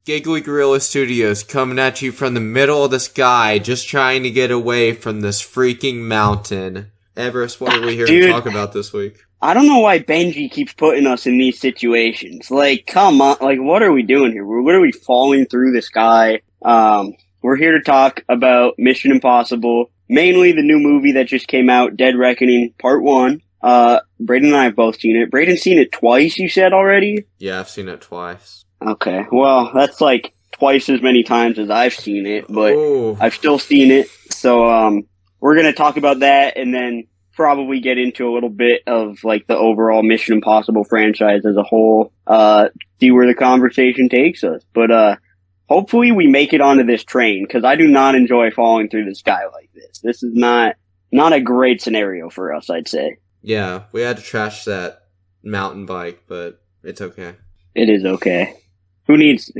Giggly Gorilla Studios coming at you from the middle of the sky, just trying to get away from this freaking mountain. Everest, what are we here to talk about this week? I don't know why Benji keeps putting us in these situations. Like, come on, like, what are we doing here? What are we falling through the sky? We're here to talk about Mission Impossible, mainly the new movie that just came out, Dead Reckoning Part 1. Braden and I have both seen it. Braden's seen it twice, you said already? Yeah, I've seen it twice. Okay, well, that's like twice as many times as I've seen it, but Ooh. I've still seen it. So, we're gonna talk about that and then probably get into a little bit of like the overall Mission Impossible franchise as a whole, see where the conversation takes us. But, hopefully we make it onto this train, because I do not enjoy falling through the sky like this. This is not a great scenario for us, I'd say. Yeah, we had to trash that mountain bike, but it's okay. It is okay. Who needs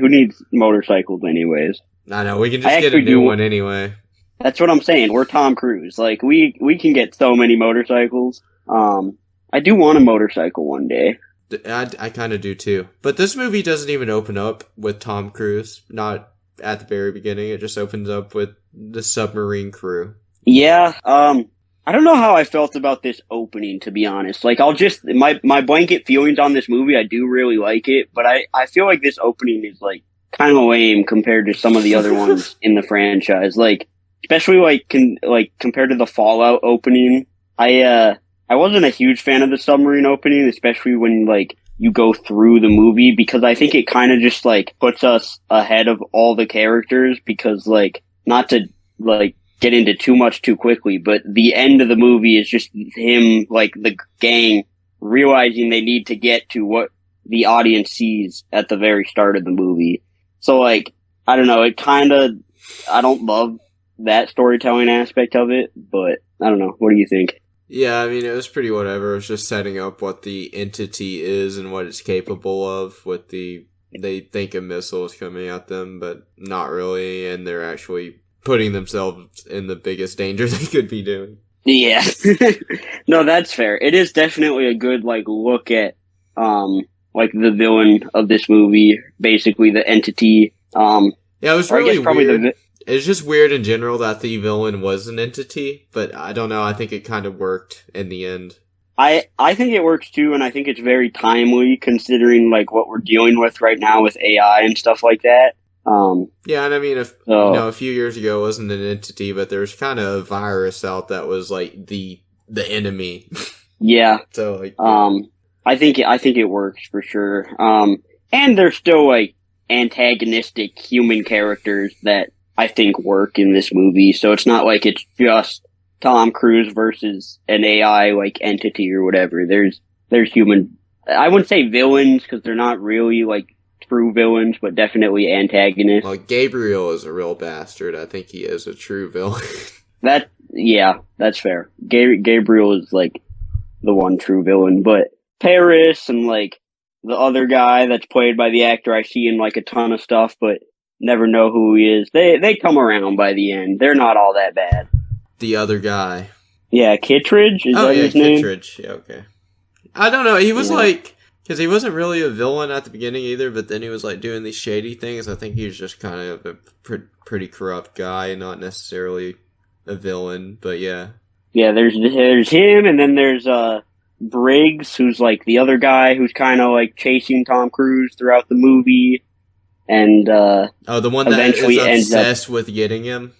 motorcycles anyways? I know, we can just get a new one anyway. That's what I'm saying. We're Tom Cruise. Like, we can get so many motorcycles. I do want a motorcycle one day. I kind of do too. But this movie doesn't even open up with Tom Cruise. Not at the very beginning. It just opens up with the submarine crew. Yeah, I don't know how I felt about this opening, to be honest. Like, my blanket feelings on this movie, I do really like it, but I feel like this opening is, like, kind of lame compared to some of the other ones in the franchise. Like, especially, like, compared to the Fallout opening. I wasn't a huge fan of the submarine opening, especially when, like, you go through the movie, because I think it kind of just, like, puts us ahead of all the characters, because, like, not to, like, get into too much too quickly, but the end of the movie is just him, like, the gang realizing they need to get to what the audience sees at the very start of the movie. So, like, I don't know, I don't love that storytelling aspect of it, but I don't know. What do you think? Yeah, I mean, it was pretty whatever. It was just setting up what the entity is and what it's capable of with they think a missile is coming at them, but not really, and they're actually putting themselves in the biggest danger they could be doing. Yeah. No, that's fair. It is definitely a good, like, look at, like, the villain of this movie, basically the entity. Yeah, it was really weird. It's just weird in general that the villain was an entity, but I don't know, I think it kind of worked in the end. I think it works too, and I think it's very timely considering, like, what we're dealing with right now with AI and stuff like that. Yeah, and I mean, a few years ago it wasn't an entity, but there was kind of a virus out that was like the enemy. Yeah. So like, I think it works for sure. And there's still like antagonistic human characters that I think work in this movie. So it's not like it's just Tom Cruise versus an AI like entity or whatever. There's human. I wouldn't say villains because they're not really like true villains, but definitely antagonists. Well, Gabriel is a real bastard. I think he is a true villain. That's fair. Gabriel is like the one true villain, but Paris and like the other guy that's played by the actor I see in like a ton of stuff, but never know who he is. They come around by the end. They're not all that bad. The other guy. Yeah, Kittredge? Is that his name? Kittredge. Yeah, okay. I don't know. He was like, because he wasn't really a villain at the beginning either, but then he was like doing these shady things. I think he was just kind of a pretty corrupt guy, not necessarily a villain, but yeah. Yeah, there's him, and then there's Briggs, who's like the other guy who's kind of like chasing Tom Cruise throughout the movie, and the one that eventually is obsessed with getting him.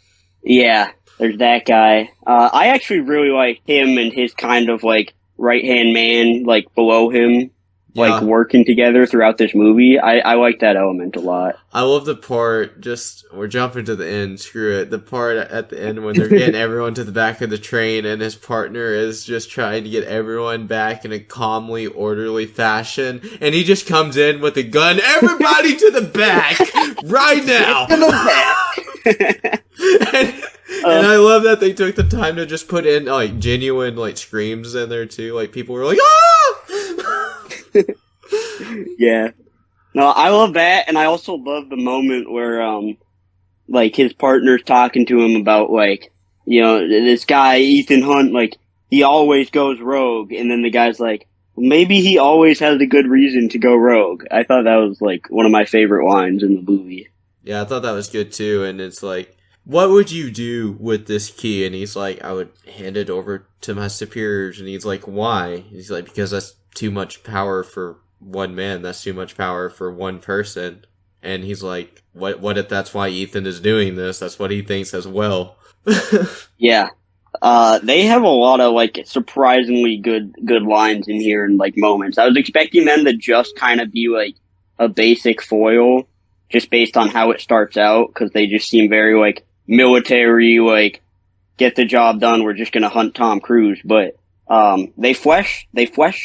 Yeah, there's that guy. I actually really like him and his kind of like right hand man, like below him. Like, working together throughout this movie. I like that element a lot. I love the part, we're jumping to the end, screw it. The part at the end when they're getting everyone to the back of the train and his partner is just trying to get everyone back in a calmly, orderly fashion. And he just comes in with a gun. Everybody to the back! Right now! To the back! And I love that they took the time to just put in, like, genuine, like, screams in there, too. Like, people were like, ah! Yeah. No, I love that, and I also love the moment where, like, his partner's talking to him about, like, you know, this guy, Ethan Hunt, like, he always goes rogue, and then the guy's like, maybe he always has a good reason to go rogue. I thought that was like one of my favorite lines in the movie. Yeah, I thought that was good too. And it's like, what would you do with this key? And he's like, I would hand it over to my superiors. And he's like, why? He's like, because that's too much power for one man. That's too much power for one person. And he's like, what if that's why Ethan is doing this? That's what he thinks as well. Yeah. They have a lot of like surprisingly good lines in here and like moments. I was expecting them to just kind of be like a basic foil, just based on how it starts out, because they just seem very like military, like get the job done. We're just gonna hunt Tom Cruise, but they flesh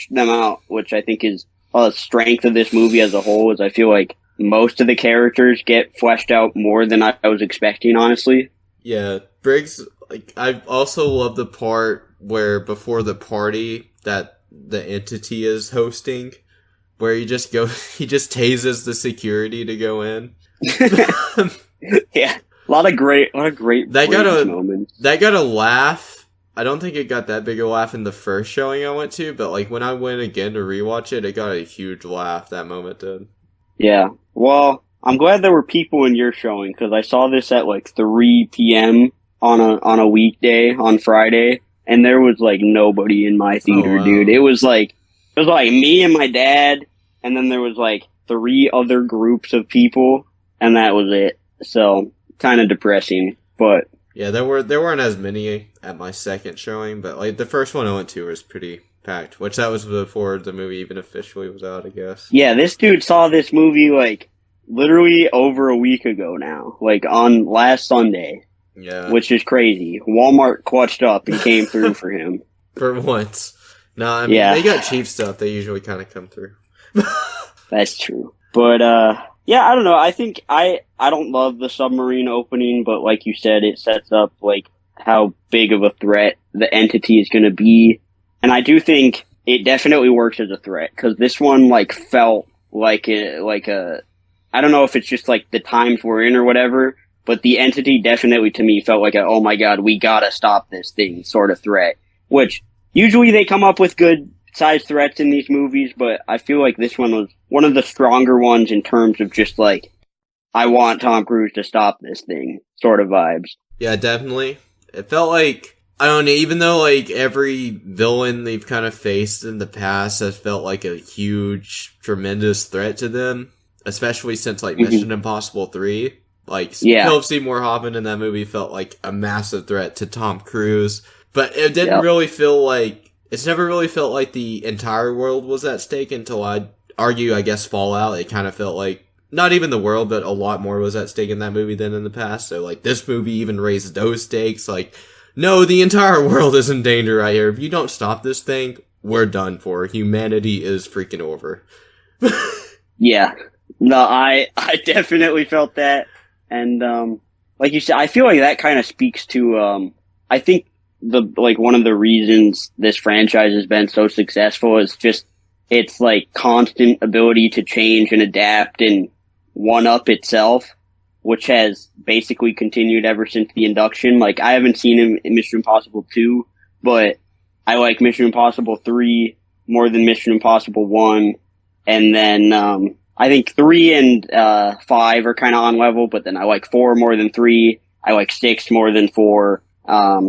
them out, which I think is a strength of this movie as a whole. Is I feel like most of the characters get fleshed out more than I was expecting, honestly. Yeah, Briggs. Like, I also love the part where before the party that the entity is hosting, where he just tases the security to go in. Yeah, a lot of great moments. That got a laugh. I don't think it got that big a laugh in the first showing I went to, but like when I went again to rewatch it, it got a huge laugh. That moment did. Yeah, well, I'm glad there were people in your showing, because I saw this at like 3 p.m. on a weekday on Friday, and there was like nobody in my theater, dude. It was like me and my dad, and then there was like 3 other groups of people, and that was it. So kind of depressing, but yeah, there weren't as many at my second showing, but like the first one I went to was pretty packed, which that was before the movie even officially was out, I guess. Yeah, this dude saw this movie like literally over a week ago now, like on last Sunday. Yeah. Which is crazy. Walmart clutched up and came through for him. For once. No, I mean, They got cheap stuff. They usually kind of come through. That's true. But, yeah, I don't know. I think I don't love the submarine opening, but like you said, it sets up, like, how big of a threat the entity is going to be. And I do think it definitely works as a threat, because this one, like, felt like a, I don't know if it's just, like, the times we're in or whatever, but the entity definitely, to me, felt like a, oh my god, we gotta stop this thing sort of threat. Which, usually they come up with good-sized threats in these movies, but I feel like this one was one of the stronger ones in terms of just like, I want Tom Cruise to stop this thing sort of vibes. Yeah, definitely. It felt like, I don't know, even though like every villain they've kind of faced in the past has felt like a huge, tremendous threat to them, especially since like Mission Impossible 3. Like, Philip Seymour Hoffman in that movie felt like a massive threat to Tom Cruise. But it didn't really feel like, it's never really felt like the entire world was at stake until I'd argue, I guess, Fallout. It kind of felt like, not even the world, but a lot more was at stake in that movie than in the past. So, like, this movie even raised those stakes. Like, no, the entire world is in danger right here. If you don't stop this thing, we're done for. Humanity is freaking over. Yeah. No, I definitely felt that. And, like you said, I feel like that kind of speaks to, I think one of the reasons this franchise has been so successful is just its like constant ability to change and adapt and one up itself, which has basically continued ever since the induction. Like, I haven't seen him in Mission Impossible 2, but I like Mission Impossible 3 more than Mission Impossible 1. And then, I think 3 and 5 are kind of on level, but then I like 4 more than 3. I like 6 more than 4.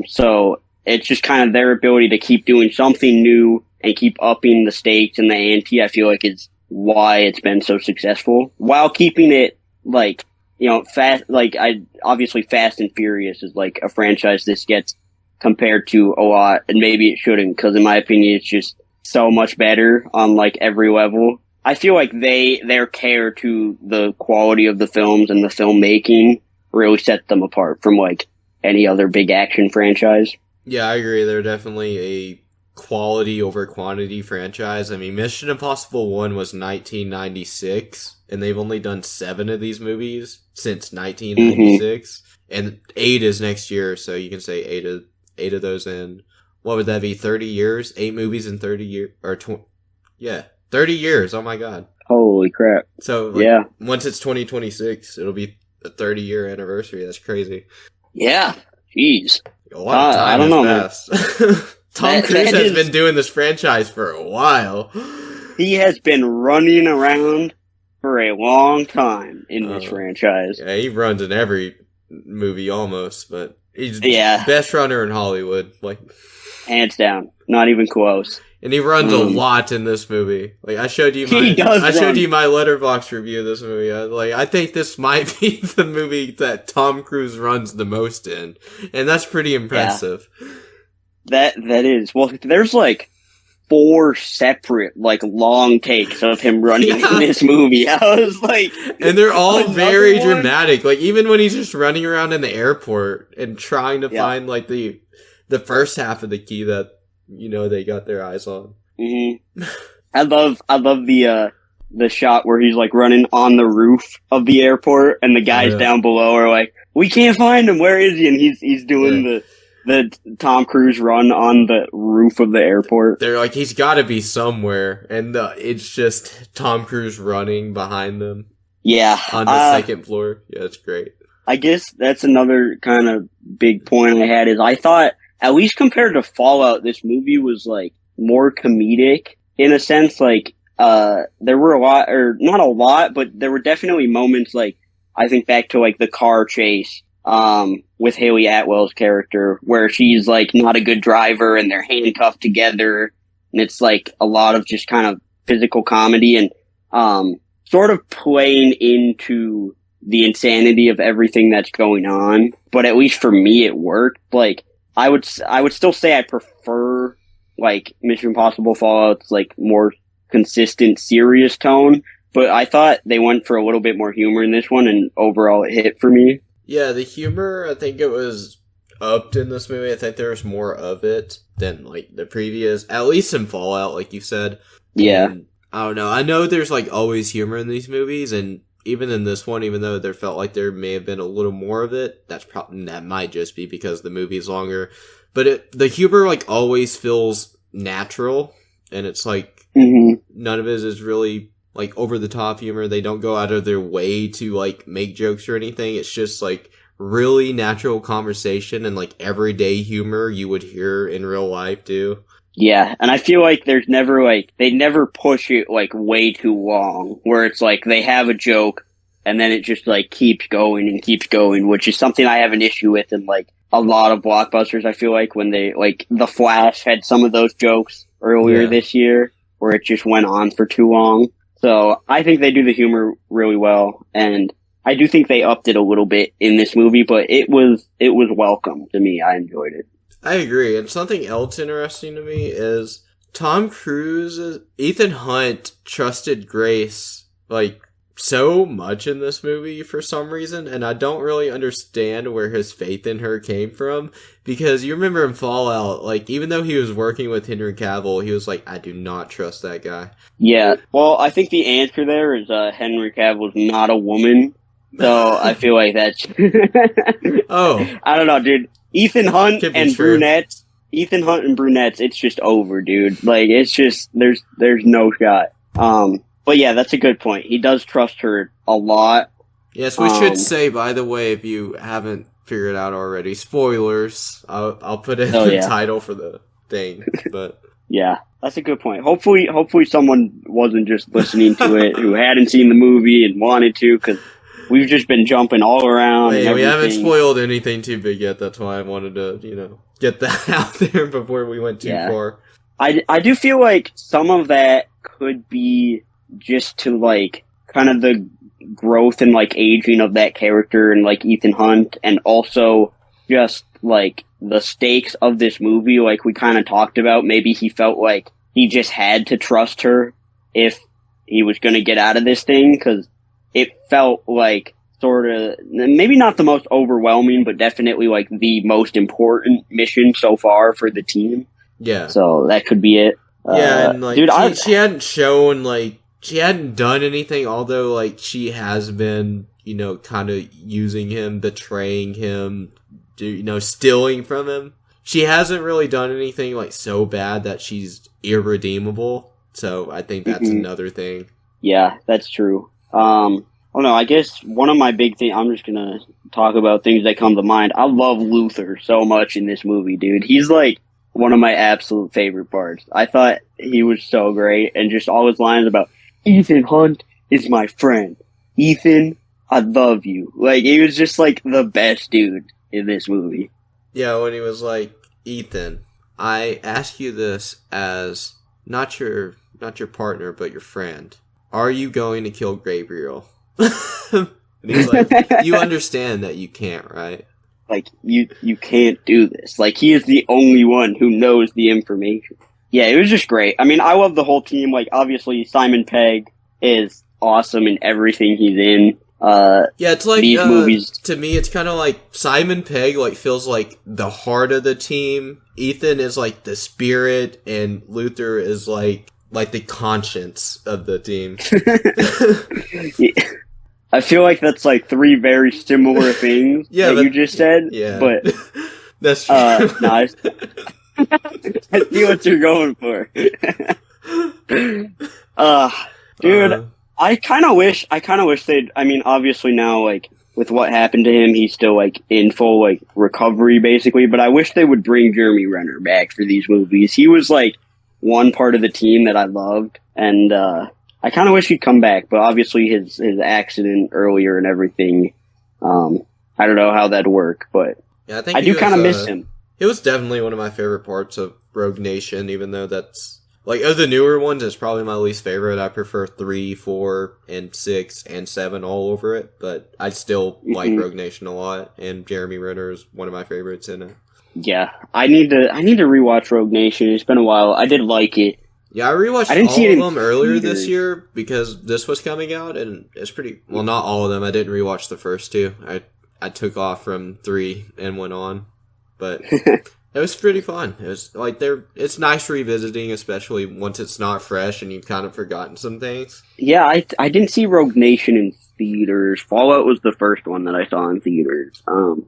So it's just kind of their ability to keep doing something new and keep upping the stakes and the ante, I feel like, is why it's been so successful, while keeping it, like, you know, fast. Like, obviously Fast and Furious is like a franchise this gets compared to a lot, and maybe it shouldn't, because in my opinion it's just so much better on like every level. I feel like their care to the quality of the films and the filmmaking really set them apart from like any other big action franchise. Yeah, I agree. They're definitely a quality over quantity franchise. I mean, Mission Impossible 1 was 1996, and they've only done 7 of these movies since 1996. And 8 is next year, so you can say 8 of those in, what would that be, 30 years? 8 movies in 30 years, or 30 years, oh my god. Holy crap. So, like, once it's 2026, it'll be a 30-year anniversary. That's crazy. Yeah, jeez. A lot of time I don't know, fast. Tom Cruise has been doing this franchise for a while. He has been running around for a long time in this franchise. Yeah, he runs in every movie almost, but he's the best runner in Hollywood, like hands down, not even close. And he runs a lot in this movie. Like I showed you my Letterboxd review of this movie. I think this might be the movie that Tom Cruise runs the most in, and that's pretty impressive. Yeah. That is. Well, there's like 4 separate like long takes of him running in this movie. I was like, and they're all very dramatic. Like even when he's just running around in the airport and trying to find like the first half of the key that they got their eyes on. Mm-hmm. I love the shot where he's like running on the roof of the airport and the guys down below are like, we can't find him. Where is he? And he's doing the Tom Cruise run on the roof of the airport. They're like, he's got to be somewhere, and it's just Tom Cruise running behind them. Yeah, on the second floor. Yeah, it's great. I guess that's another kind of big point I had is I thought, at least compared to Fallout, this movie was like more comedic in a sense. Like, there were not a lot, but there were definitely moments like, I think back to like the car chase, with Haley Atwell's character where she's like not a good driver and they're handcuffed together. And it's like a lot of just kind of physical comedy and, sort of playing into the insanity of everything that's going on. But at least for me, it worked. Like, I would still say I prefer like Mission Impossible Fallout's like more consistent, serious tone, but I thought they went for a little bit more humor in this one, and overall it hit for me. Yeah, the humor, I think it was upped in this movie. I think there was more of it than like the previous, at least in Fallout, like you said. Yeah. And, I don't know. I know there's like always humor in these movies, and even in this one, even though there felt like there may have been a little more of it, that might just be because the movie's longer. But the humor like always feels natural, and it's like none of it is really like over the top humor. They don't go out of their way to like make jokes or anything. It's just like really natural conversation and like everyday humor you would hear in real life too. Yeah, and I feel like there's never like, they never push it like way too long, where it's like they have a joke and then it just like keeps going and keeps going, which is something I have an issue with in like a lot of blockbusters. I feel like when they, like The Flash had some of those jokes earlier this year where it just went on for too long. So I think they do the humor really well, and I do think they upped it a little bit in this movie, but it was welcome to me. I enjoyed it. I agree. And something else interesting to me is Tom Cruise, Ethan Hunt trusted Grace like so much in this movie for some reason, and I don't really understand where his faith in her came from, because you remember in Fallout, like even though he was working with Henry Cavill, he was like, I do not trust that guy. Yeah, well, I think the answer there is Henry Cavill's not a woman, so I feel like that's I don't know, dude. Ethan Hunt and brunettes, it's just over, dude. Like, it's just, there's no shot. But yeah, that's a good point. He does trust her a lot. Yes, we should say, by the way, if you haven't figured it out already, spoilers. I'll put it in the title for the thing, but yeah, that's a good point. Hopefully someone wasn't just listening to it who hadn't seen the movie and wanted to, because we've just been jumping all around. Hey, we haven't spoiled anything too big yet. That's why I wanted to, get that out there before we went too far. I do feel like some of that could be just to like kind of the growth and like aging of that character and like Ethan Hunt, and also just like the stakes of this movie. Like we kind of talked about, maybe he felt like he just had to trust her if he was going to get out of this thing, because it felt like sort of, maybe not the most overwhelming, but definitely like the most important mission so far for the team. Yeah. So that could be it. Yeah, and like, dude, she hadn't shown, like, she hadn't done anything, although, like, she has been, kind of using him, betraying him, stealing from him. She hasn't really done anything, like, so bad that she's irredeemable. So I think that's another thing. Yeah, that's true. I guess one of my big things, I'm just gonna talk about things that come to mind. I love Luther so much in this movie, dude. He's like one of my absolute favorite parts. I thought he was so great, and just all his lines about Ethan Hunt is my friend. Ethan, I love you. Like, he was just like the best dude in this movie. Yeah, when he was like, Ethan, I ask you this as not your partner, but your friend. Are you going to kill Gabriel? And he's like, you understand that you can't, right? Like, you can't do this. Like, he is the only one who knows the information. Yeah, it was just great. I mean, I love the whole team. Like, obviously, Simon Pegg is awesome in everything he's in. Yeah, it's like, these movies. To me, it's kind of like Simon Pegg, like, feels like the heart of the team. Ethan is like the spirit, and Luther is like the conscience of the team. Yeah. I feel like that's like three very similar things that you just said. Yeah, but that's true. No, I see what you're going for. Dude, I kind of wish they'd. I mean, obviously now, like with what happened to him, he's still like in full like recovery, basically. But I wish they would bring Jeremy Renner back for these movies. He was like one part of the team that I loved, and I kind of wish he'd come back, but obviously his accident earlier and everything, I don't know how that'd work, but yeah, I do kind of miss him. It was definitely one of my favorite parts of Rogue Nation, even though that's, like, of the newer ones, it's probably my least favorite. I prefer 3, 4, and 6, and 7 all over it, but I still like Rogue Nation a lot, and Jeremy Renner is one of my favorites in it. Yeah, I need to rewatch Rogue Nation. It's been a while. I did like it. Yeah, I rewatched all of them earlier this year because this was coming out, and it's pretty... Well, not all of them. I didn't rewatch the first two. I took off from 3 and went on, but it was pretty fun. It was like it's nice revisiting, especially once it's not fresh and you've kind of forgotten some things. Yeah, I didn't see Rogue Nation in theaters. Fallout was the first one that I saw in theaters.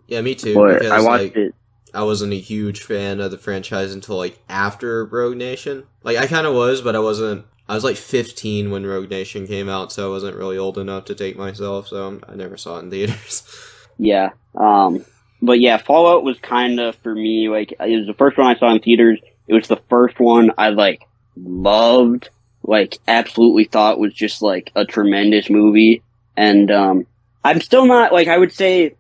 Yeah, me too. But I watched it. I wasn't a huge fan of the franchise until, like, after Rogue Nation. Like, I kind of was, but I wasn't... I was, like, 15 when Rogue Nation came out, so I wasn't really old enough to take myself, so I never saw it in theaters. Yeah. But, yeah, Fallout was kind of, for me, like, it was the first one I saw in theaters. It was the first one I, like, loved, like, absolutely thought was just, like, a tremendous movie. And, I'm still not, like, I would say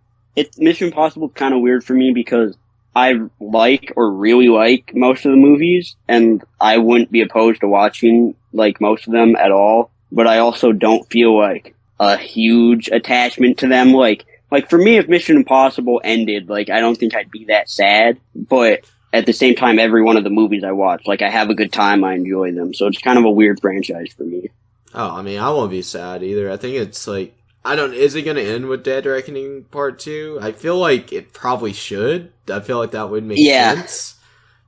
Mission Impossible is kind of weird for me because I like or really like most of the movies, and I wouldn't be opposed to watching like most of them at all. But I also don't feel like a huge attachment to them. Like for me, if Mission Impossible ended, like I don't think I'd be that sad. But at the same time, every one of the movies I watch, like I have a good time, I enjoy them. So it's kind of a weird franchise for me. Oh, I mean, I won't be sad either. I think it's like, is it going to end with Dead Reckoning Part 2? I feel like it probably should. I feel like that would make sense.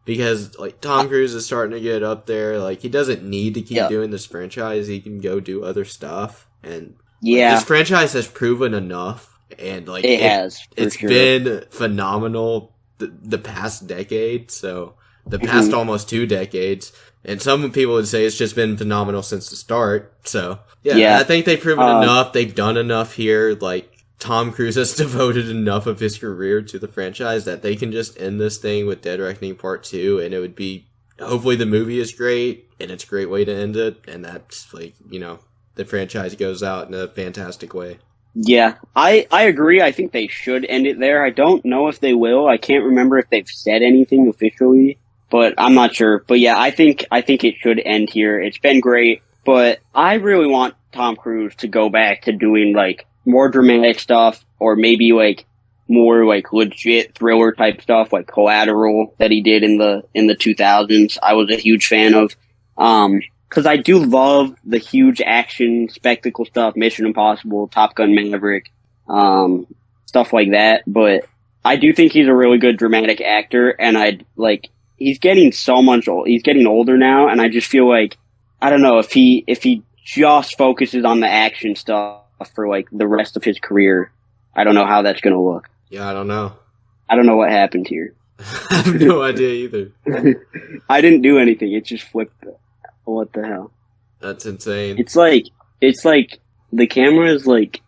Because, like, Tom Cruise is starting to get up there. Like, he doesn't need to keep doing this franchise. He can go do other stuff. And this franchise has proven enough. And, like, it's been phenomenal the past decade. So, the past almost 2 decades. And some people would say it's just been phenomenal since the start. So, yeah. I think they've proven enough. They've done enough here. Like, Tom Cruise has devoted enough of his career to the franchise that they can just end this thing with Dead Reckoning Part 2. And it would be, hopefully the movie is great. And it's a great way to end it. And that's, like, the franchise goes out in a fantastic way. Yeah, I agree. I think they should end it there. I don't know if they will. I can't remember if they've said anything officially. But I'm not sure. But yeah, I think it should end here. It's been great, but I really want Tom Cruise to go back to doing like more dramatic stuff, or maybe like more like legit thriller type stuff, like Collateral that he did in the 2000s. I was a huge fan of, because I do love the huge action spectacle stuff, Mission Impossible, Top Gun Maverick, stuff like that. But I do think he's a really good dramatic actor, and he's getting he's getting older now, and I just feel like, I don't know, if he just focuses on the action stuff for like the rest of his career, I don't know how that's going to look. Yeah, I don't know. I don't know what happened here. I have no idea either. I didn't do anything. It just flipped. What the hell? That's insane. It's like the camera is like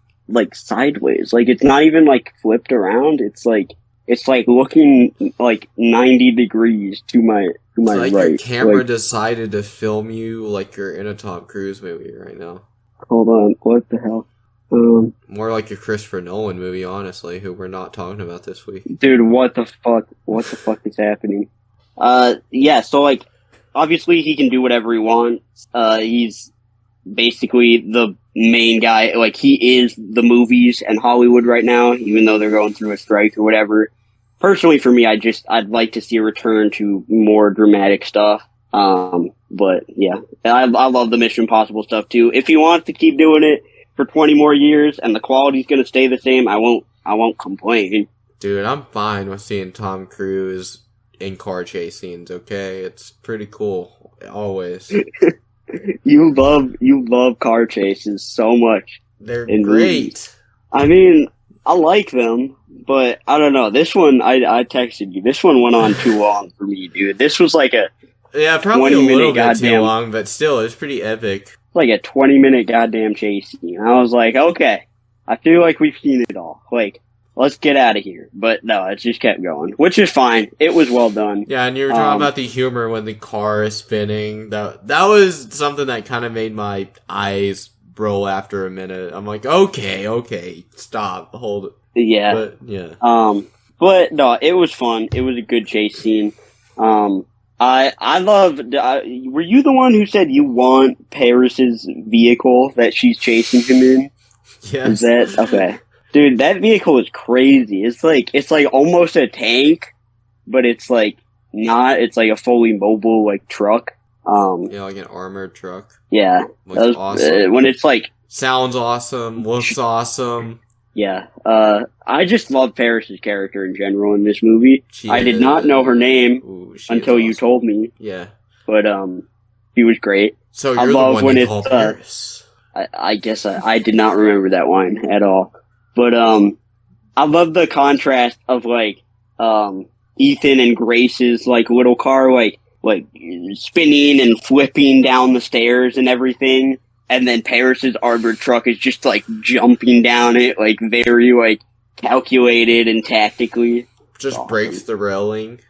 sideways. Like it's not even like flipped around. It's like it's like looking like 90 degrees to my It's like right. your camera Like, decided to film you like you're in a Tom Cruise movie right now. hold on, what the hell? More like a Christopher Nolan movie, honestly, who we're not talking about this week. Dude, what the fuck? What the fuck is happening? Yeah, so like, obviously he can do whatever he wants. He's basically the main guy. Like, he is the movies and Hollywood right now, even though they're going through a strike or whatever. Personally, for me, I'd like to see a return to more dramatic stuff. But yeah, I love the Mission Impossible stuff too. If he wants to keep doing it for 20 more years and the quality's gonna stay the same, I won't complain. Dude, I'm fine with seeing Tom Cruise in car chase scenes, okay? It's pretty cool. Always. You love car chases so much. They're in great. movies. I mean, I like them, but I don't know. This one, I texted you. This one went on too long for me, dude. This was like a Yeah, probably a 20-minute little bit too goddamn- long, but still, it's pretty epic. 20-minute goddamn chase scene. I was like, okay, I feel like we've seen it all. Like, let's get out of here. But no, it just kept going, which is fine. It was well done. Yeah, and you were talking about the humor when the car is spinning. That was something that kind of made my eyes roll after a minute. I'm like, okay, stop, hold it. Yeah. But yeah, But no, it was fun. It was a good chase scene. I loved. Were you the one who said you want Paris's vehicle that she's chasing him in? yeah. Is that okay? Dude, that vehicle is crazy. It's like almost a tank, but it's like not. It's like a fully mobile like truck. Yeah, like an armored truck. Yeah, Looks that was, awesome. when it's like, Sounds awesome. Looks awesome. yeah. I just love Paris's character in general in this movie. She I did not know her name Ooh, she until is you awesome. told me, Yeah. but she was great. So I you're the love one when they it's, call Paris. I guess I did not remember that line at all. But I love the contrast of like Ethan and Grace's like little car like spinning and flipping down the stairs and everything, and then Paris's armored truck is just like jumping down it like very like calculated and tactically. Just awesome. breaks the railing.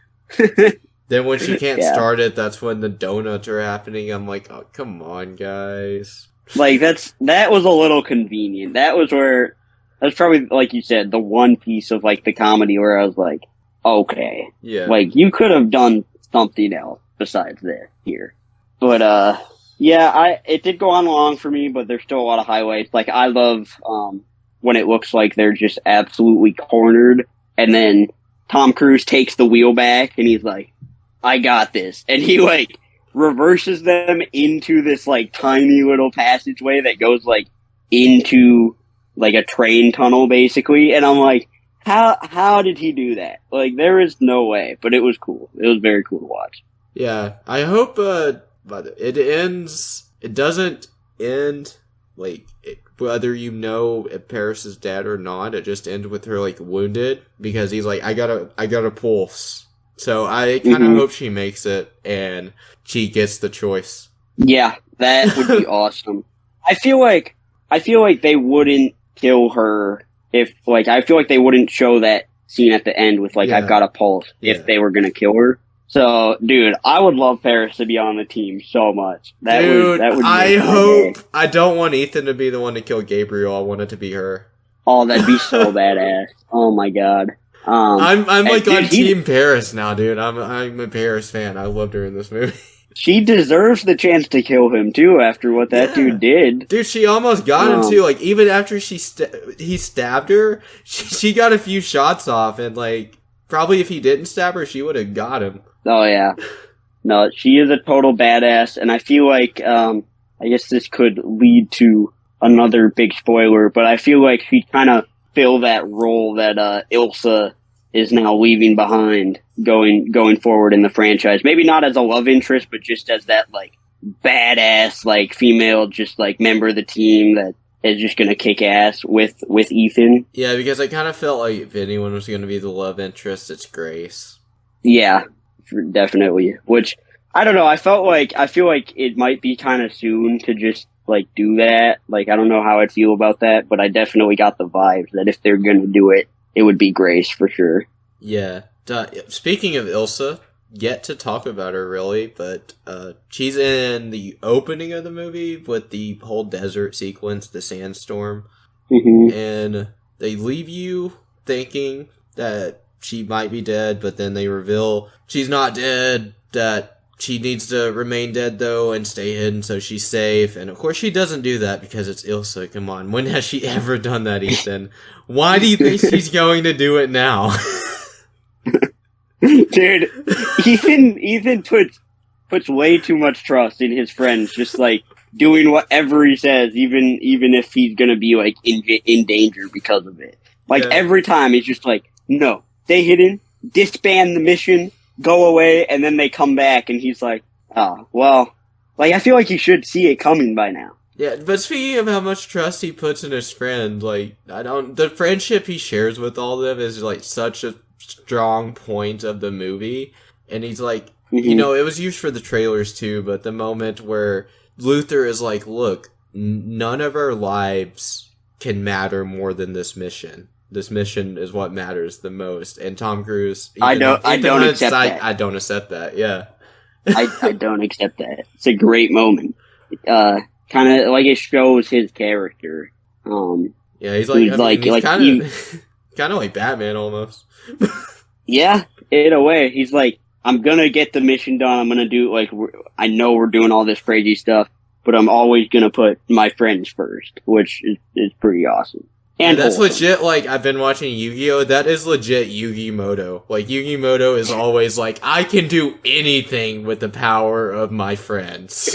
Then when she can't Yeah. start it, that's when the donuts are happening. I'm like, oh, come on, guys. Like that was a little convenient. That's probably, like you said, the one piece of like the comedy where I was like, okay, Yeah. like you could have done something else besides that here. But yeah, it did go on long for me, but there's still a lot of highlights. Like I love when it looks like they're just absolutely cornered, and then Tom Cruise takes the wheel back and he's like, I got this, and he like reverses them into this like tiny little passageway that goes like into like a train tunnel basically, and I'm like, how did he do that? Like, there is no way, but it was cool. It was very cool to watch. Yeah. I hope but it doesn't end like whether you know if Paris is dead or not. It just ends with her like wounded because he's like, I got a pulse. So I kind of hope she makes it and she gets the choice. Yeah, that would be awesome. I feel like they wouldn't kill her if like I feel like they wouldn't show that scene at the end with like Yeah. I've got a pulse Yeah. if they were gonna kill her. So, dude, I would love Paris to be on the team so much. That would I make my hope. day. I don't want Ethan to be the one to kill Gabriel. I want it to be her. Oh, that'd be so badass. Oh my god. I'm like dude, on Team Paris now, dude. I'm a Paris fan. I loved her in this movie. She deserves the chance to kill him too after what that Yeah. dude did. Dude, she almost got him too. Like even after he stabbed her, she got a few shots off, and like probably if he didn't stab her, she would have got him. Oh yeah. No, she is a total badass, and I feel like I guess this could lead to another big spoiler, but I feel like she kind of fill that role that Ilsa is now leaving behind going forward in the franchise. Maybe not as a love interest, but just as that like badass like female just like member of the team that is just gonna kick ass with Ethan. Yeah, because I kind of felt like if anyone was going to be the love interest, it's Grace. Yeah, definitely. Which I don't know. I feel like it might be kind of soon to just like do that. Like I don't know how I'd feel about that, but I definitely got the vibes that if they're gonna do it, it would be Grace for sure. Yeah. Speaking of Ilsa, yet to talk about her really, but she's in the opening of the movie with the whole desert sequence, the sandstorm, and they leave you thinking that she might be dead, but then they reveal she's not dead, that she needs to remain dead though and stay hidden so she's safe, and of course she doesn't do that because it's Ilsa. Come on, when has she ever done that, Ethan? Why do you think she's going to do it now? Dude, Ethan puts way too much trust in his friends, just like doing whatever he says, even if he's gonna be like in danger because of it. Like every time he's just like, no, stay hidden, disband the mission, go away, and then they come back, and he's like, oh, well, like I feel like he should see it coming by now. Yeah, but speaking of how much trust he puts in his friend, like the friendship he shares with all of them is like such a strong point of the movie, and he's like, you know, it was used for the trailers too, but the moment where Luther is like, look, none of our lives can matter more than this mission. This mission is what matters the most. And Tom Cruise, I don't accept that. I don't accept that. Yeah, I don't accept that. It's a great moment. Kind of like it shows his character. Yeah, he's like, he's kind of like Batman almost. Yeah, in a way, he's like, I'm gonna get the mission done. I'm gonna do like, I know we're doing all this crazy stuff, but I'm always gonna put my friends first, which is pretty awesome. And that's legit. Like, I've been watching Yu-Gi-Oh. That is legit Yu-Gi-Moto. Like, Yu-Gi-Moto is always like, I can do anything with the power of my friends.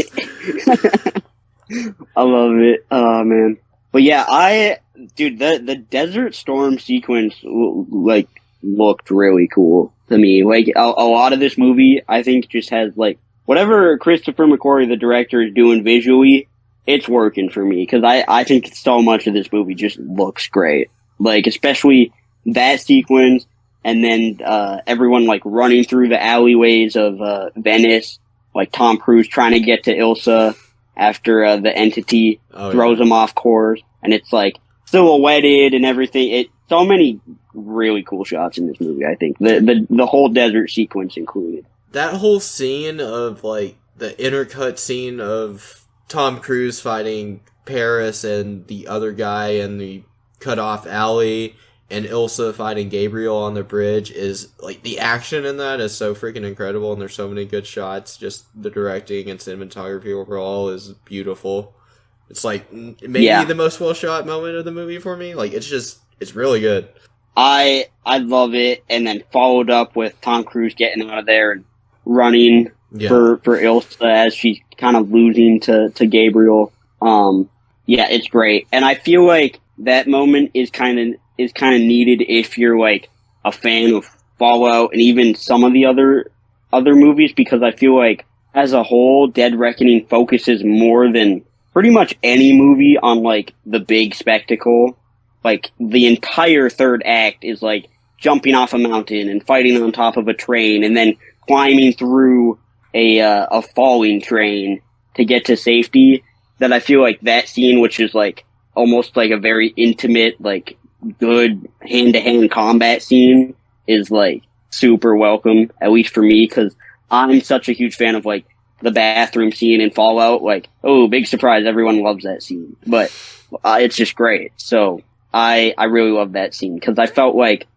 I love it. Oh man. But yeah, the Desert Storm sequence like looked really cool to me. Like a lot of this movie, I think, just has like whatever Christopher McQuarrie, the director, is doing visually, it's working for me because I think so much of this movie just looks great. Like especially that sequence, and then everyone like running through the alleyways of Venice, like Tom Cruise trying to get to Ilsa after the entity throws him off course, and it's like silhouetted and everything. So many really cool shots in this movie. I think the whole desert sequence included. That whole scene of like the intercut scene of Tom Cruise fighting Paris and the other guy in the cut off alley, and Ilsa fighting Gabriel on the bridge is like, the action in that is so freaking incredible, and there's so many good shots. Just the directing and cinematography overall is beautiful. It's like maybe the most well shot moment of the movie for me. Like it's really good. I love it, and then followed up with Tom Cruise getting out of there and running for Ilsa as she's kind of losing to Gabriel. Yeah, it's great, and I feel like that moment is kind of needed if you're like a fan of Fallout and even some of the other movies, because I feel like as a whole, Dead Reckoning focuses more than pretty much any movie on like the big spectacle. Like the entire third act is like jumping off a mountain and fighting on top of a train and then climbing through a falling train to get to safety. That I feel like that scene, which is like almost like a very intimate, like good hand-to-hand combat scene, is like super welcome, at least for me, because I'm such a huge fan of like the bathroom scene in Fallout. Like, oh, big surprise, everyone loves that scene, but it's just great. So I really love that scene because I felt like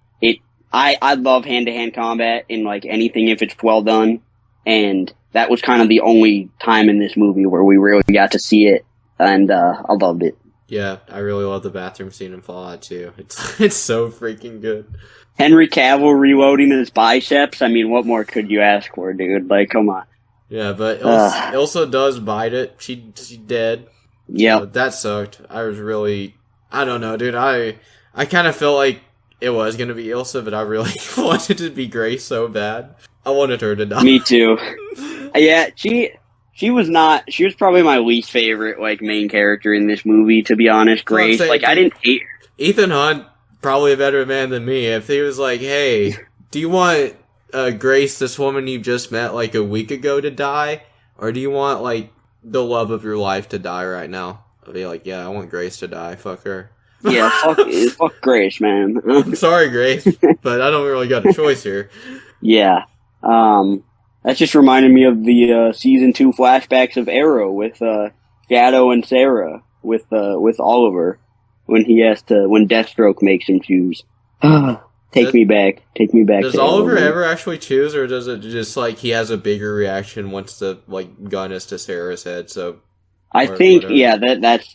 I love hand-to-hand combat in like anything if it's well done, and that was kind of the only time in this movie where we really got to see it, and I loved it. Yeah, I really love the bathroom scene in Fallout too. It's so freaking good. Henry Cavill reloading his biceps. I mean, what more could you ask for, dude? Like, come on. Yeah, but Ilsa does bite it. She dead. Yeah, so that sucked. I don't know, dude. I kind of felt like it was gonna be Ilsa, but I really wanted to be Grace so bad. I wanted her to die. Me too. Yeah, she was probably my least favorite, like, main character in this movie, to be honest. Grace, like, I didn't hate her. Ethan Hunt, probably a better man than me. If he was like, hey, do you want Grace, this woman you just met like a week ago, to die? Or do you want, like, the love of your life to die right now? I'd be like, yeah, I want Grace to die. Fuck her. Yeah, fuck Grace, man. I'm sorry, Grace, but I don't really got a choice here. Yeah. That just reminded me of the season 2 flashbacks of Arrow with Shadow and Sarah with Oliver when Deathstroke makes him choose. Take me back. Does Oliver ever actually choose, or does it just like he has a bigger reaction once the gun is to Sarah's head? So I think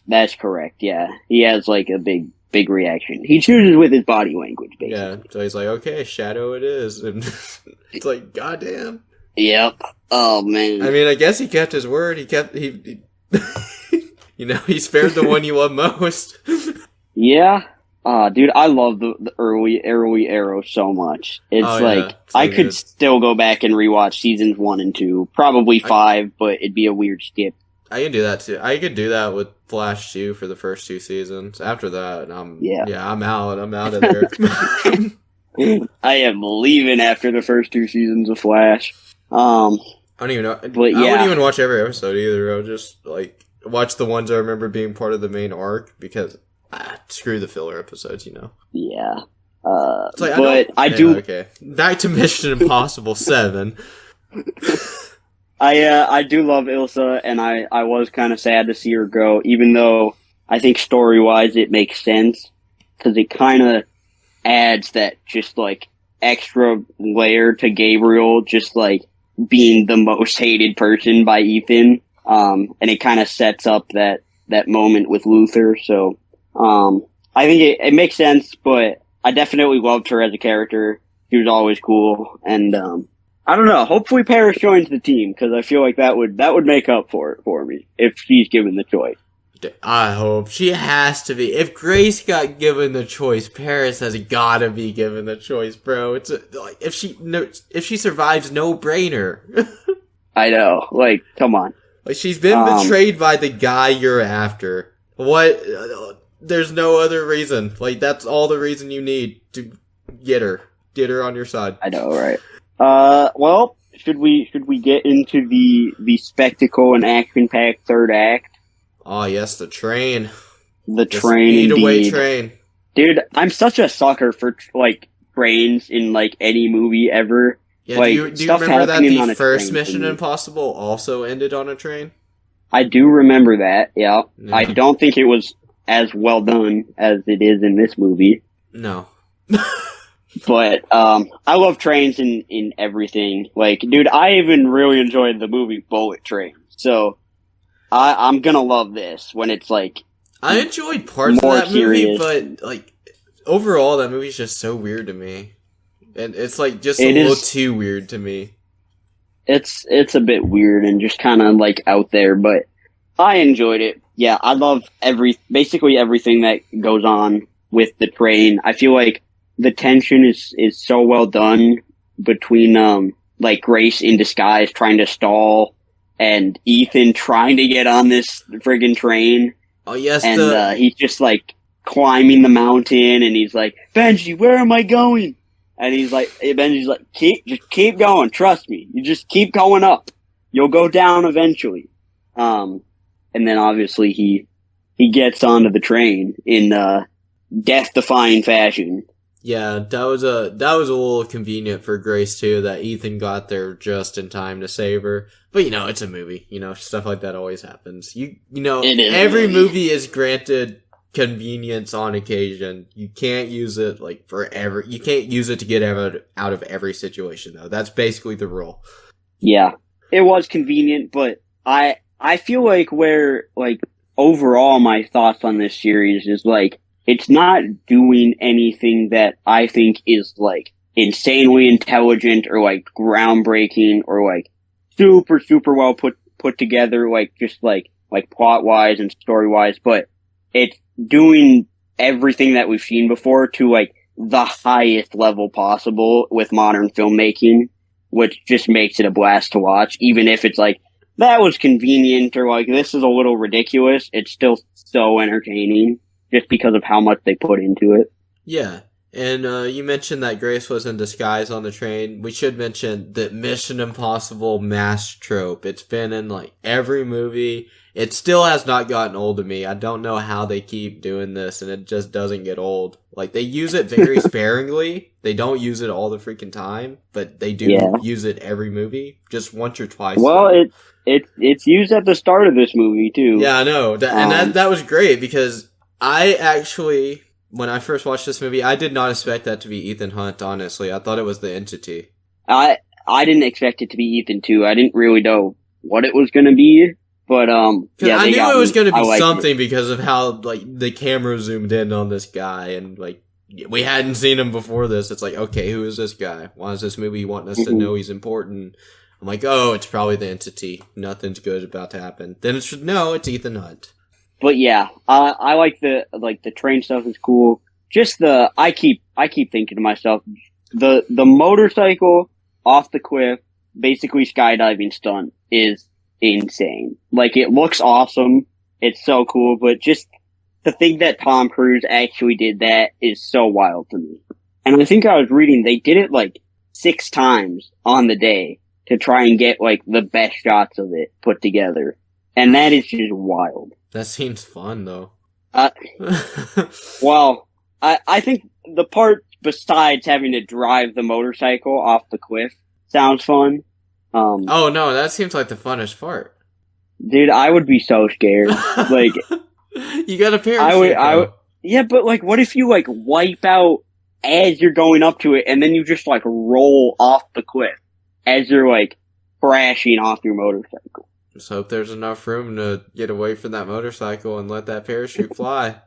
that's correct. Yeah, he has like a big reaction. He chooses with his body language, basically. Yeah, so he's like, okay, Shadow it is, and it's like, goddamn. Yep. Oh man. I mean, I guess he kept his word. He he spared the one you love most. Yeah. Dude, I love the early Arrow so much. It's I could still go back and rewatch seasons 1 and 2, probably 5, but it'd be a weird skip. I can do that too. I could do that with Flash 2 for the first 2 seasons. After that, I'm out. I'm out of there. I am leaving after the first 2 seasons of Flash. I don't even know. But yeah. I wouldn't even watch every episode either. I would just watch the ones I remember being part of the main arc because screw the filler episodes, Yeah. Okay. Back to Mission Impossible 7. I do love Ilsa, and I was kind of sad to see her go, even though I think story-wise it makes sense, because it kind of adds that just, extra layer to Gabriel, just, being the most hated person by Ethan, and it kind of sets up that moment with Luther, so, I think it makes sense, but I definitely loved her as a character. She was always cool, and, I don't know. Hopefully Paris joins the team, because I feel like that would make up for it for me, if she's given the choice. I hope. She has to be. If Grace got given the choice, Paris has gotta be given the choice, bro. It's if she survives, no brainer. I know. Come on. She's been betrayed by the guy you're after. What? There's no other reason. That's all the reason you need to get her. Get her on your side. I know, right? Well, should we get into the spectacle and action-packed third act? Oh, yes, the train. The train, speedaway train. Dude, I'm such a sucker for, trains in, any movie ever. Yeah, do you remember that the first Mission Impossible also ended on a train? I do remember that, yeah. I don't think it was as well done as it is in this movie. No. But, I love trains in everything. Dude, I even really enjoyed the movie Bullet Train. So, I'm gonna love this when it's I enjoyed parts of that movie, but overall that movie's just so weird to me. And it's just a little too weird to me. It's a bit weird and just kinda out there, but I enjoyed it. Yeah, I love basically everything that goes on with the train. I feel like the tension is so well done between Grace in disguise trying to stall and Ethan trying to get on this friggin' train. Oh, yes. And he's just climbing the mountain and he's like, Benji, where am I going? And Benji's like, keep going, trust me. You just keep going up. You'll go down eventually. And then obviously he gets onto the train in death-defying fashion. Yeah, that was a little convenient for Grace too, that Ethan got there just in time to save her. But it's a movie, stuff like that always happens. Every movie is granted convenience on occasion. You can't use it forever. You can't use it to get out of every situation though. That's basically the rule. Yeah. It was convenient, but I feel where overall my thoughts on this series is it's not doing anything that I think is insanely intelligent or groundbreaking or super, super well put together, just plot wise and story wise, but it's doing everything that we've seen before to the highest level possible with modern filmmaking, which just makes it a blast to watch. Even if it's that was convenient or this is a little ridiculous, it's still so entertaining. Just because of how much they put into it. Yeah. And you mentioned that Grace was in disguise on the train. We should mention the Mission Impossible mask trope. It's been in like every movie. It still has not gotten old to me. I don't know how they keep doing this, and it just doesn't get old. Like, they use it very sparingly. They don't use it all the freaking time, but they do use it every movie, just once or twice. Well, it's used at the start of this movie too. Yeah, I know, and that was great because I actually, when I first watched this movie, I did not expect that to be Ethan Hunt. Honestly, I thought it was the Entity. I didn't expect it to be Ethan too. I didn't really know what it was going to be. But, I knew it was going to be something because of how, like, the camera zoomed in on this guy, and, like, we hadn't seen him before this. It's like, okay, who is this guy? Why is this movie wanting us to know he's important? I'm like, oh, it's probably the Entity. Nothing's good about to happen. Then it's Ethan Hunt. But yeah, I like the train stuff is cool. Just I keep thinking to myself, the motorcycle off the cliff, basically skydiving stunt is insane. Like, it looks awesome. It's so cool, but just to think that Tom Cruise actually did that is so wild to me. And I think I was reading they did it like 6 times on the day to try and get like the best shots of it put together. And that is just wild. That seems fun though. Well, I think the part besides having to drive the motorcycle off the cliff sounds fun. Oh no, that seems like the funnest part. Dude, I would be so scared. Like, you got a parachute. I would, yeah, but like, what if you like wipe out as you're going up to it, and then you just like roll off the cliff as you're like crashing off your motorcycle? Just hope there's enough room to get away from that motorcycle and let that parachute fly.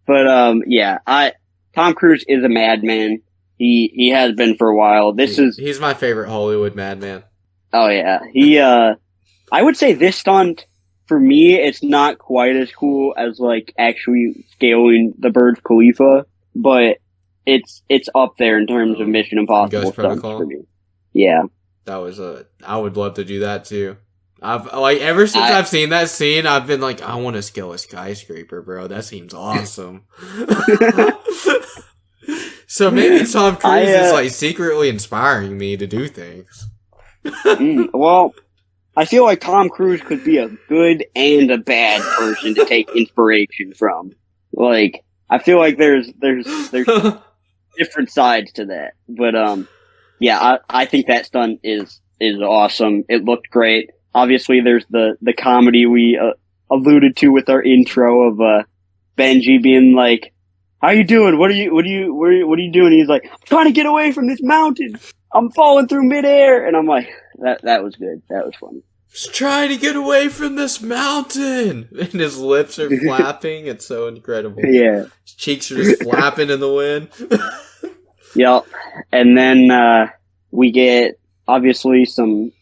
But yeah, Tom Cruise is a madman. He has been for a while. He's my favorite Hollywood madman. Oh yeah. I would say this stunt, for me, it's not quite as cool as like actually scaling the Burj Khalifa, but it's up there in terms of Mission Impossible stunts for me. Yeah. I would love to do that too. Ever since I've seen that scene, I've been like, I want to scale a skyscraper, bro. That seems awesome. So maybe Tom Cruise is like secretly inspiring me to do things. Well, I feel like Tom Cruise could be a good and a bad person to take inspiration from. Like, I feel like there's different sides to that. But yeah, I think that stunt is awesome. It looked great. Obviously, there's the comedy we alluded to with our intro of Benji being like, "How you doing? What are you doing?" He's like, "I'm trying to get away from this mountain. I'm falling through midair." And I'm like, that was good. That was funny. Just trying to get away from this mountain. And his lips are flapping. It's so incredible. Yeah. His cheeks are just flapping in the wind. Yep. And then we get obviously some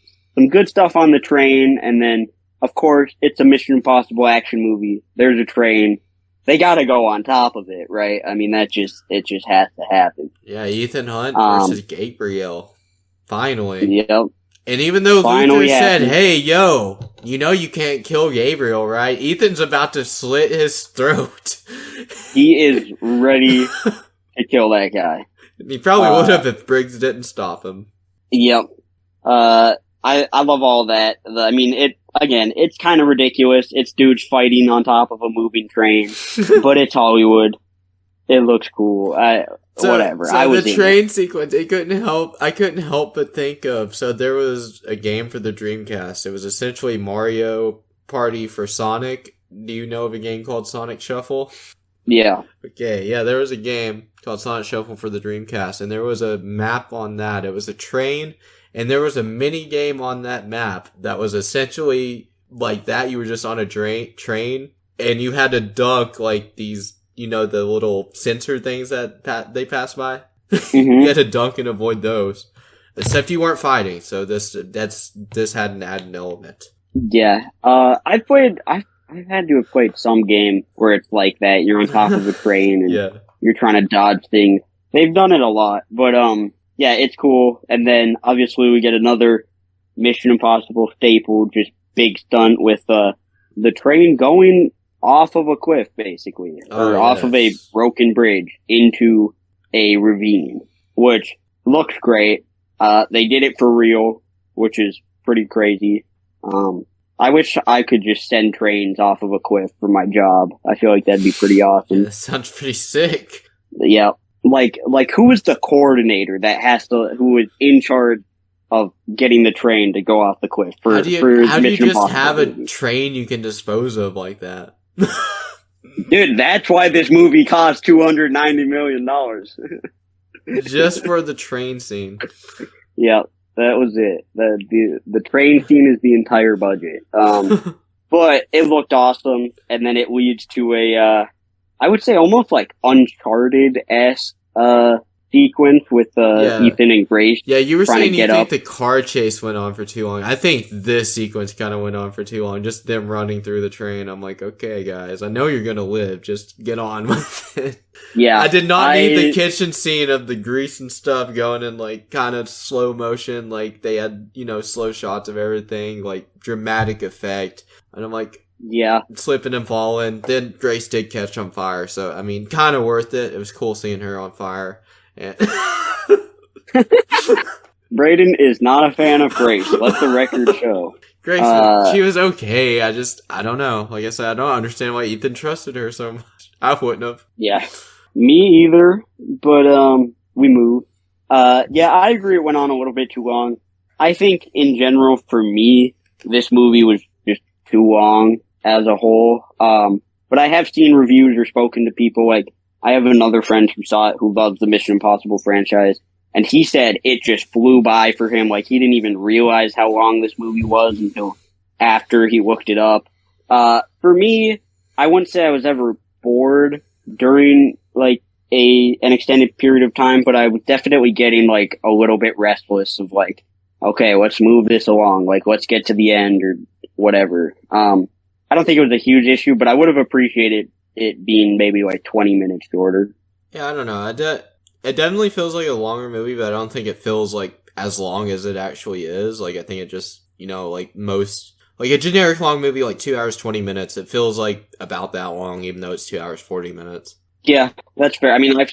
good stuff on the train, and then of course it's a Mission Impossible action movie. There's a train. They gotta go on top of it, right? I mean, it just has to happen. Yeah, Ethan Hunt versus Gabriel. Finally. Yep. And even though Luther said, "Hey, yo, you know you can't kill Gabriel, right?" Ethan's about to slit his throat. He is ready to kill that guy. He probably would have if Briggs didn't stop him. Yep. I love all that. I mean, it's kind of ridiculous. It's dudes fighting on top of a moving train, but it's Hollywood. It looks cool. Whatever. So the train sequence, I couldn't help but think of, so there was a game for the Dreamcast. It was essentially Mario Party for Sonic. Do you know of a game called Sonic Shuffle? Yeah. Okay, yeah, there was a game called Sonic Shuffle for the Dreamcast, and there was a map on that. It was a train, and there was a mini game on that map that was essentially like that. You were just on a train, and you had to dunk like these, the little sensor things that they pass by. Mm-hmm. You had to dunk and avoid those. Except you weren't fighting, so this had an added element. Yeah. I've had to have played some game where it's like that. You're on top of a train and you're trying to dodge things. They've done it a lot, but yeah, it's cool. And then obviously we get another Mission Impossible staple, just big stunt with the train going off of a cliff, basically, Oh, or off of a yes. broken bridge into a ravine, which looks great. They did it for real, which is pretty crazy. I wish I could just send trains off of a cliff for my job. I feel like that'd be pretty Yeah, awesome. that sounds pretty sick. Yeah. Like who is the coordinator who is in charge of getting the train to go off the cliff for How do you Mission just Impossible have a movies? train you can dispose of like that? Dude, that's why this movie cost $290 million. Just for the train scene. Yeah, that was it. The train scene is the entire budget. But it looked awesome, and then it leads to I would say almost like Uncharted-esque, sequence with, Yeah. Ethan and Grace. Yeah, you were Trying to saying you get think up. the car chase went on for too long. I think this sequence kind of went on for too long. Just them running through the train. I'm like, okay, guys, I know you're gonna live. Just get on with it. Yeah. I did not need the kitchen scene of the grease and stuff going in like kind of slow motion. Like they had, slow shots of everything, like dramatic effect. And I'm like, Yeah. slipping and falling. Then Grace did catch on fire. So, I mean, kind of worth it. It was cool seeing her on fire. And Braden is not a fan of Grace. Let the record show. Grace, she was okay. I don't know. Like I said, I don't understand why Ethan trusted her so much. I wouldn't have. Yeah. Me either, but, we moved. Yeah, I agree it went on a little bit too long. I think, in general, for me, this movie was just too long as a whole. But I have seen reviews or spoken to people, like, I have another friend who saw it who loves the Mission Impossible franchise, and he said it just flew by for him. Like, he didn't even realize how long this movie was until after he looked it up. For me, I wouldn't say I was ever bored during, like, an extended period of time, but I was definitely getting, like, a little bit restless of, like, okay, let's move this along. Like, let's get to the end or whatever. I don't think it was a huge issue, but I would have appreciated it being maybe like 20 minutes shorter. Yeah, I don't know. It definitely feels like a longer movie, but I don't think it feels like as long as it actually is. Like, I think it just, like most, like a generic long movie, like 2 hours, 20 minutes, it feels like about that long, even though it's 2 hours, 40 minutes. Yeah, that's fair. I mean, I've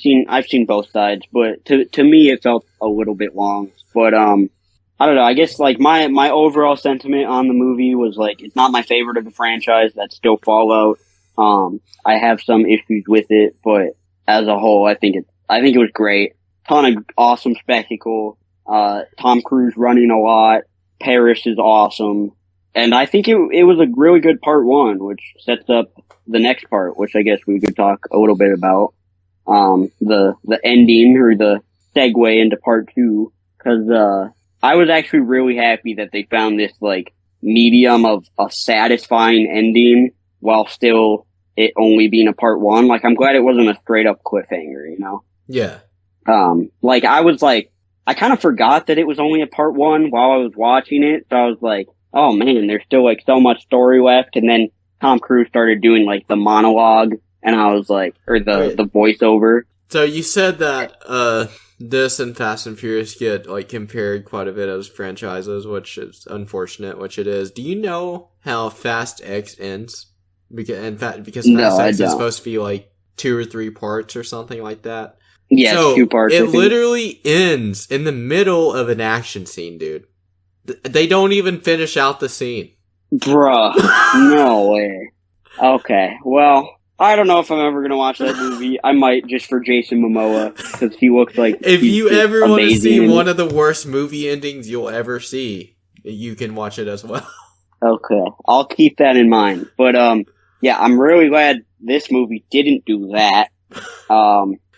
seen both sides, but to me, it felt a little bit long. But, I don't know. I guess like my overall sentiment on the movie was like, it's not my favorite of the franchise. That's still Fallout. I have some issues with it, but as a whole, I think it was great. Ton of awesome spectacle. Tom Cruise running a lot. Paris is awesome. And I think it was a really good part one, which sets up the next part, which I guess we could talk a little bit about. The ending or the segue into part two, cause, I was actually really happy that they found this like medium of a satisfying ending while still it only being a part one. Like, I'm glad it wasn't a straight up cliffhanger, Yeah. Like I kind of forgot that it was only a part one while I was watching it. So I was like, oh man, there's still like so much story left. And then Tom Cruise started doing like the monologue and I was like, or the voiceover. So you said that, this and Fast and Furious get like compared quite a bit as franchises, which is unfortunate, which it is. Do you know how Fast X ends? Because Fast X is supposed to be like 2 or 3 parts or something like that. Yeah, so 2 parts. It literally ends in the middle of an action scene, dude. They don't even finish out the scene. Bruh, no way. Okay, well, I don't know if I'm ever gonna watch that movie. I might just for Jason Momoa because he looks like. If you ever want to see amazing. one of the worst movie endings you'll ever see, you can watch it as well. Okay, I'll keep that in mind. But yeah, I'm really glad this movie didn't do that.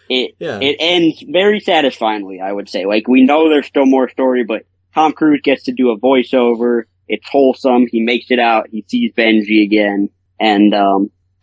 It ends very satisfyingly, I would say. Like, we know there's still more story, but Tom Cruise gets to do a voiceover. It's wholesome. He makes it out. He sees Benji again, and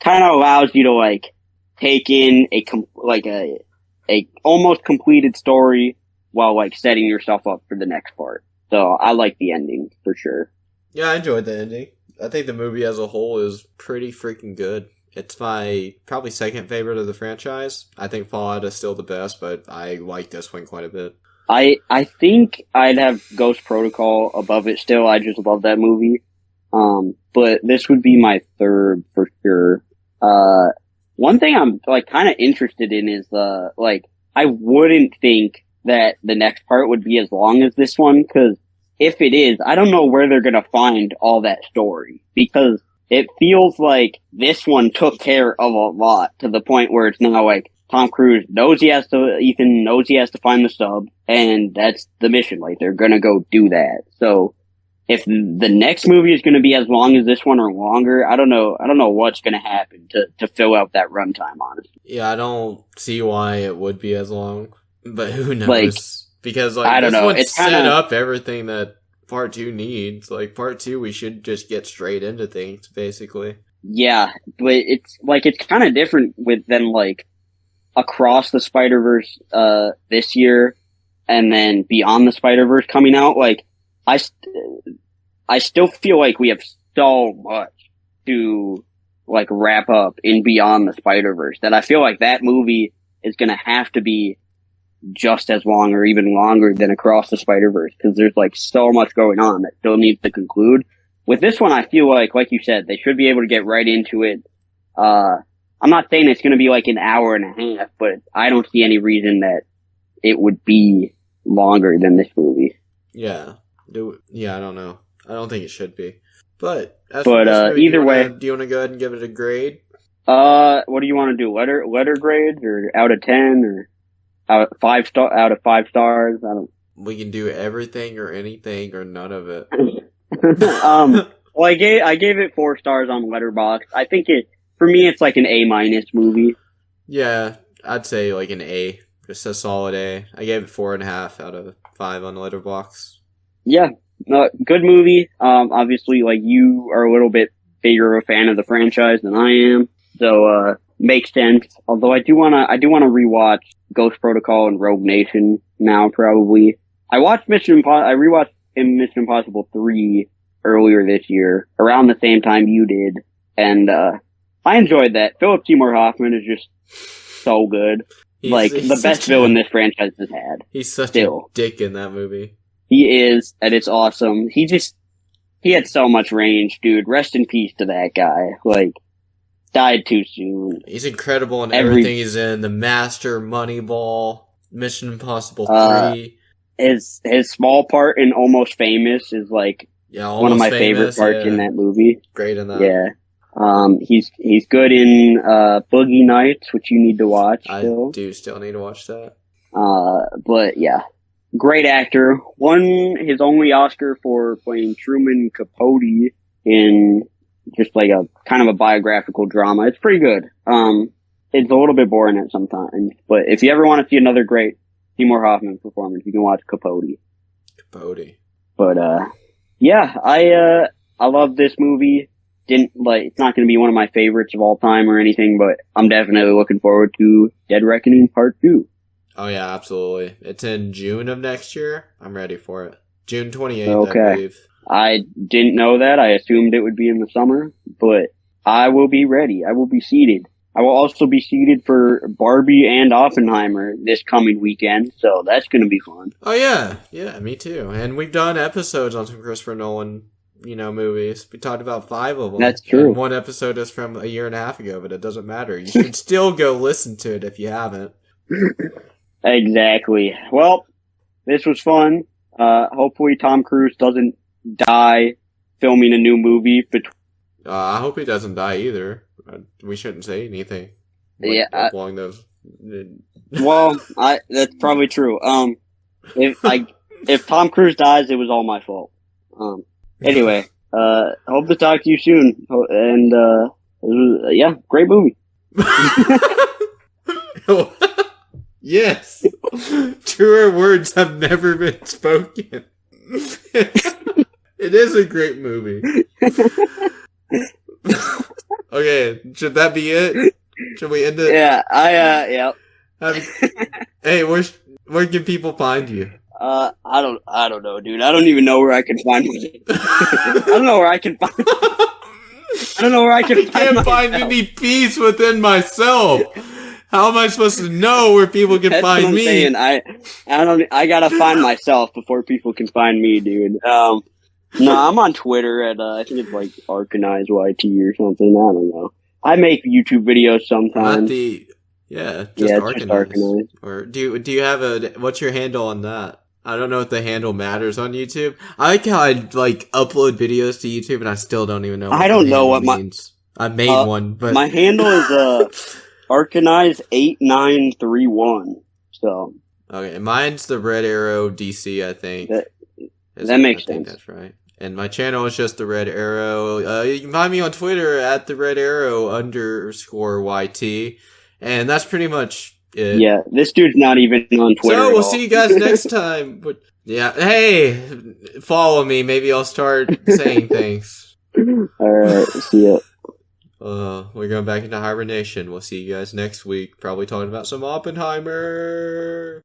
kind of allows you to like take in a almost completed story while like setting yourself up for the next part. So I like the ending for sure. Yeah, I enjoyed the ending. I think the movie as a whole is pretty freaking good. It's my probably second favorite of the franchise. I think Fallout is still the best, but I like this one quite a bit. I think I'd have Ghost Protocol above it still. I just love that movie. But this would be my third for sure. One thing I'm like kind of interested in is I wouldn't think that the next part would be as long as this one, because if it is, I don't know where they're gonna find all that story, because it feels like this one took care of a lot to the point where it's now like Tom Cruise knows Ethan knows he has to find the sub, and that's the mission. Like, they're gonna go do that. So if the next movie is gonna be as long as this one or longer, I don't know what's gonna happen to fill out that runtime, honestly. Yeah, I don't see why it would be as long, but who knows? Like, because I don't this know. one It's set kinda, up everything that part 2 needs. Like, part 2, we should just get straight into things, basically. yeah, but it's kind of different than like Across the Spider-Verse, this year, and then Beyond the Spider-Verse coming out. Like, I still feel like we have so much to like wrap up in Beyond the Spider-Verse that I feel like that movie is gonna have to be just as long or even longer than Across the Spider-Verse, because there's like so much going on that still needs to conclude. With this one, I feel like you said, they should be able to get right into it. I'm not saying it's going to be like an hour and a half, but I don't see any reason that it would be longer than this movie. Yeah. I don't know. I don't think it should be. But Either way, do you want to go ahead and give it a grade? what do you want to do? Letter grades, or out of 10, or out of 5 stars? I don't. We can do everything or anything or none of it. Well, I gave it 4 stars on Letterboxd. I think for me, it's like an A- movie. Yeah, I'd say like an A. Just a solid A. I gave it 4.5 out of 5 on Letterboxd. Yeah, good movie. Obviously, like, you are a little bit bigger a fan of the franchise than I am, so makes sense. Although I do wanna rewatch Ghost Protocol and Rogue Nation now. Probably I rewatched Mission Impossible 3 earlier this year, around the same time you did, and I enjoyed that. Philip Seymour Hoffman is just so good. He's the best villain this franchise has had. He's such a dick in that movie. He is, and it's awesome. He had so much range, dude. Rest in peace to that guy. Like, died too soon. He's incredible in everything he's in. The Master, Moneyball, Mission Impossible 3. His small part in Almost Famous is like one of my favorite parts in that movie. Great in that. Yeah. He's good in Boogie Nights, which you need to watch still. I do still need to watch that. But yeah. Great actor. Won his only Oscar for playing Truman Capote in just like a kind of a biographical drama. It's pretty good. It's a little bit boring at sometimes, but if you ever want to see another great Seymour Hoffman performance, you can watch Capote. But yeah, I love this movie. It's not going to be one of my favorites of all time or anything, but I'm definitely looking forward to Dead Reckoning Part 2. Oh yeah, absolutely. It's in June of next year. I'm ready for it. June 28th, okay. I believe. I didn't know that. I assumed it would be in the summer, but I will be ready. I will be seated. I will also be seated for Barbie and Oppenheimer this coming weekend, so that's going to be fun. Oh yeah. Yeah, me too. And we've done episodes on some Christopher Nolan, movies. We talked about 5 of them. That's true. And one episode is from a year and a half ago, but it doesn't matter. You should still go listen to it if you haven't. Exactly. Well, this was fun. Hopefully Tom Cruise doesn't die filming a new movie. I hope he doesn't die either. We shouldn't say anything. Along those. Well, that's probably true. If Tom Cruise dies, it was all my fault. Anyway, hope to talk to you soon. And yeah, great movie. Yes. Truer words have never been spoken. It is a great movie. Okay, should that be it? Should we end it? Yeah, yeah. Hey, where can people find you? I don't know, dude. I don't even know where I can find myself. I don't know where I can find. I don't know where I can. I can't find any peace within myself. How am I supposed to know where people can find me? Saying. I gotta find myself before people can find me, dude. No, I'm on Twitter at I think it's like Arcanized YT or something. I don't know. I make YouTube videos Not sometimes. the just Yeah, it's just Arcanine. Arcanine. Or do you have what's your handle on that? I don't know if the handle matters on YouTube. I like how I like upload videos to YouTube and I still don't even know what I don't the know handle what means. I made one, but my handle is Arcanine8931. So okay, mine's the Red Arrow DC, I think. That makes I think sense. that's right. And my channel is just the Red Arrow. You can find me on Twitter at the Red Arrow _YT. And that's pretty much it. Yeah, this dude's not even on Twitter. So at we'll all. see you guys next time. But yeah, hey, follow me. Maybe I'll start saying things. Alright, see ya. We're going back into hibernation. We'll see you guys next week. Probably talking about some Oppenheimer.